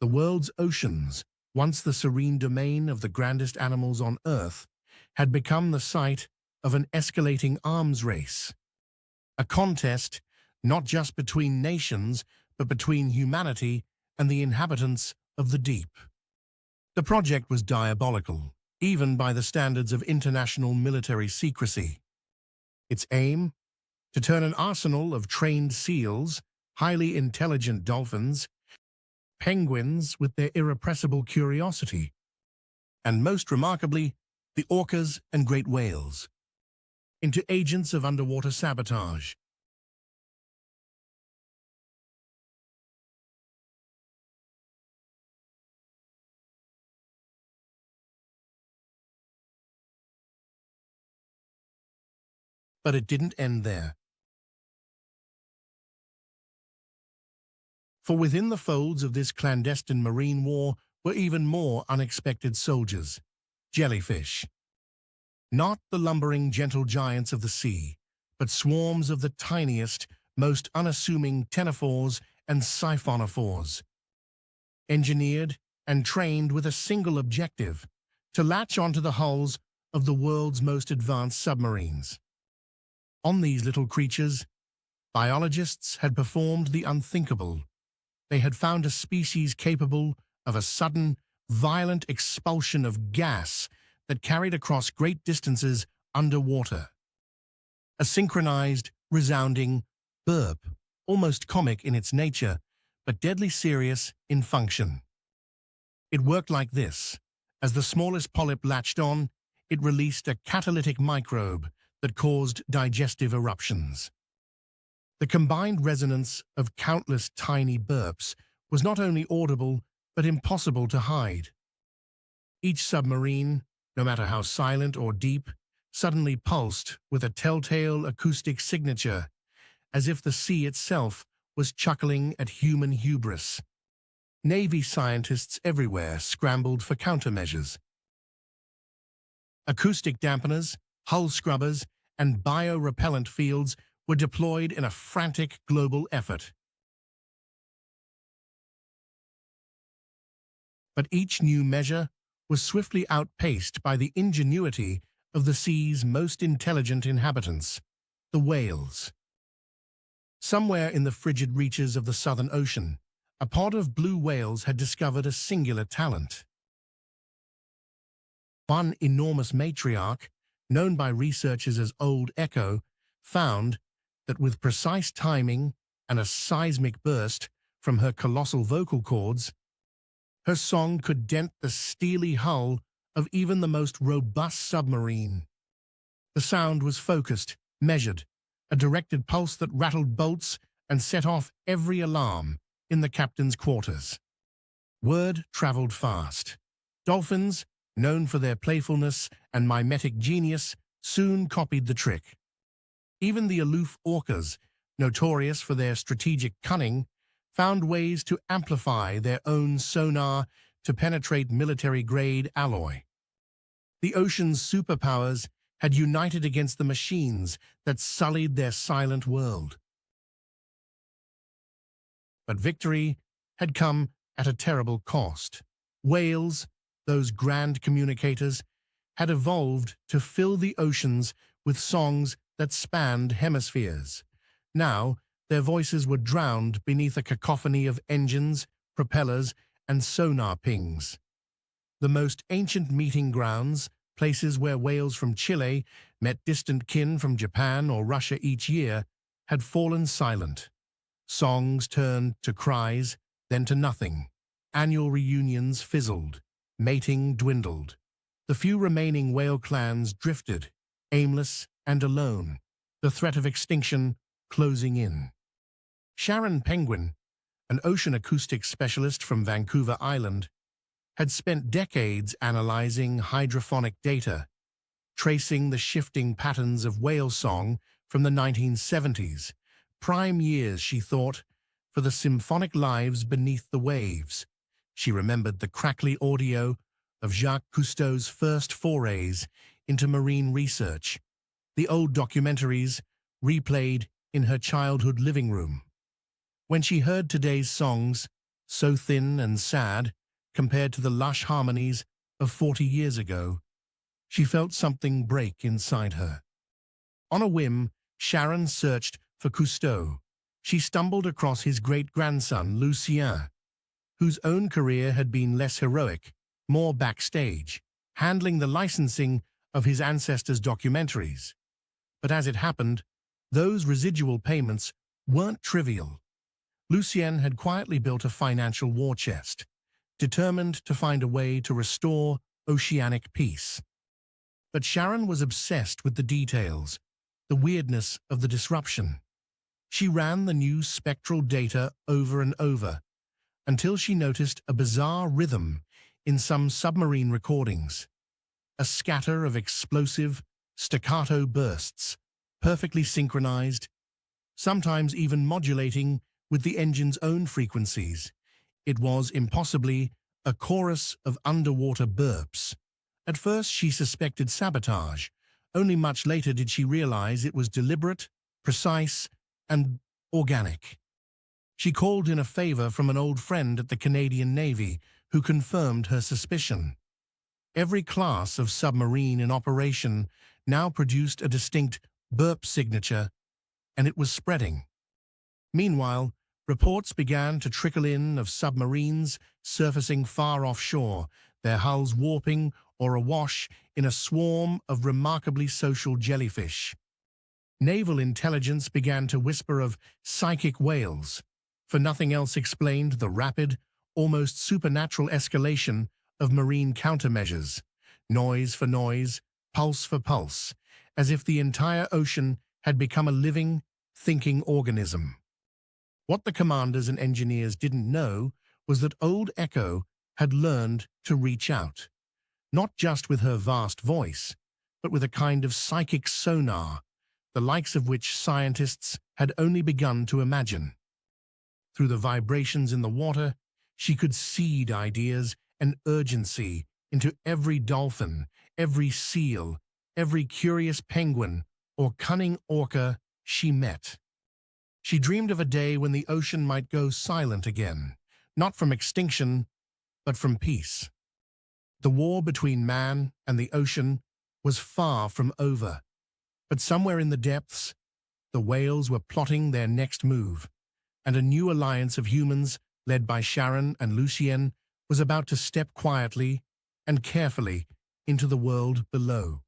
The world's oceans, once the serene domain of the grandest animals on Earth, had become the site of an escalating arms race. A contest not just between nations, but between humanity and the inhabitants of the deep. The project was diabolical, even by the standards of international military secrecy. Its aim? To turn an arsenal of trained seals, highly intelligent dolphins, penguins with their irrepressible curiosity, and most remarkably, the orcas and great whales, into agents of underwater sabotage. But it didn't end there. For within the folds of this clandestine marine war were even more unexpected soldiers, jellyfish. Not the lumbering gentle giants of the sea, but swarms of the tiniest, most unassuming ctenophores and siphonophores, engineered and trained with a single objective, to latch onto the hulls of the world's most advanced submarines. On these little creatures, biologists had performed the unthinkable. They had found a species capable of a sudden, violent expulsion of gas that carried across great distances underwater. A synchronized, resounding burp, almost comic in its nature, but deadly serious in function. It worked like this. As the smallest polyp latched on, it released a catalytic microbe that caused digestive eruptions. The combined resonance of countless tiny burps was not only audible, but impossible to hide. Each submarine, no matter how silent or deep, suddenly pulsed with a telltale acoustic signature, as if the sea itself was chuckling at human hubris. Navy scientists everywhere scrambled for countermeasures. Acoustic dampeners, hull scrubbers, and biorepellent fields were deployed in a frantic global effort. But each new measure was swiftly outpaced by the ingenuity of the sea's most intelligent inhabitants, the whales. Somewhere in the frigid reaches of the Southern Ocean, a pod of blue whales had discovered a singular talent. One enormous matriarch, known by researchers as Old Echo, found that with precise timing and a seismic burst from her colossal vocal cords, her song could dent the steely hull of even the most robust submarine. The sound was focused, measured, a directed pulse that rattled bolts and set off every alarm in the captain's quarters. Word traveled fast. Dolphins, known for their playfulness and mimetic genius, soon copied the trick. Even the aloof orcas, notorious for their strategic cunning, found ways to amplify their own sonar to penetrate military-grade alloy. The ocean's superpowers had united against the machines that sullied their silent world. But victory had come at a terrible cost. Whales, those grand communicators, had evolved to fill the oceans with songs that spanned hemispheres. Now, their voices were drowned beneath a cacophony of engines, propellers, and sonar pings. The most ancient meeting grounds, places where whales from Chile met distant kin from Japan or Russia each year, had fallen silent. Songs turned to cries, then to nothing. Annual reunions fizzled. Mating dwindled. The few remaining whale clans drifted, aimless and alone, the threat of extinction closing in. Sharon Penguin, an ocean acoustics specialist from Vancouver Island, had spent decades analyzing hydrophonic data, tracing the shifting patterns of whale song from the 1970s, prime years, she thought, for the symphonic lives beneath the waves. She remembered the crackly audio of Jacques Cousteau's first forays into marine research, the old documentaries replayed in her childhood living room. When she heard today's songs, so thin and sad compared to the lush harmonies of 40 years ago. She felt something break inside her. On a whim, Sharon searched for Cousteau. She stumbled across his great-grandson, Lucien, whose own career had been less heroic, more backstage, handling the licensing of his ancestors' documentaries. But as it happened, those residual payments weren't trivial. Lucien had quietly built a financial war chest, determined to find a way to restore oceanic peace. But Sharon was obsessed with the details, the weirdness of the disruption. She ran the new spectral data over and over, until she noticed a bizarre rhythm in some submarine recordings. A scatter of explosive, staccato bursts, perfectly synchronized, sometimes even modulating with the engine's own frequencies. It was impossibly a chorus of underwater burps. At first she suspected sabotage. Only much later did she realize it was deliberate, precise, and organic. She called in a favor from an old friend at the Canadian Navy who confirmed her suspicion. Every class of submarine in operation now produced a distinct burp signature, and it was spreading. Meanwhile, reports began to trickle in of submarines surfacing far offshore, their hulls warping or awash in a swarm of remarkably social jellyfish. Naval intelligence began to whisper of psychic whales, for nothing else explained the rapid, almost supernatural escalation of marine countermeasures, noise for noise, pulse for pulse, as if the entire ocean had become a living, thinking organism. What the commanders and engineers didn't know was that Old Echo had learned to reach out, not just with her vast voice, but with a kind of psychic sonar, the likes of which scientists had only begun to imagine. Through the vibrations in the water, she could seed ideas and urgency into every dolphin, every seal, every curious penguin or cunning orca she met. She dreamed of a day when the ocean might go silent again, not from extinction, but from peace. The war between man and the ocean was far from over, but somewhere in the depths, the whales were plotting their next move, and a new alliance of humans, led by Sharon and Lucien, was about to step quietly and carefully into the world below.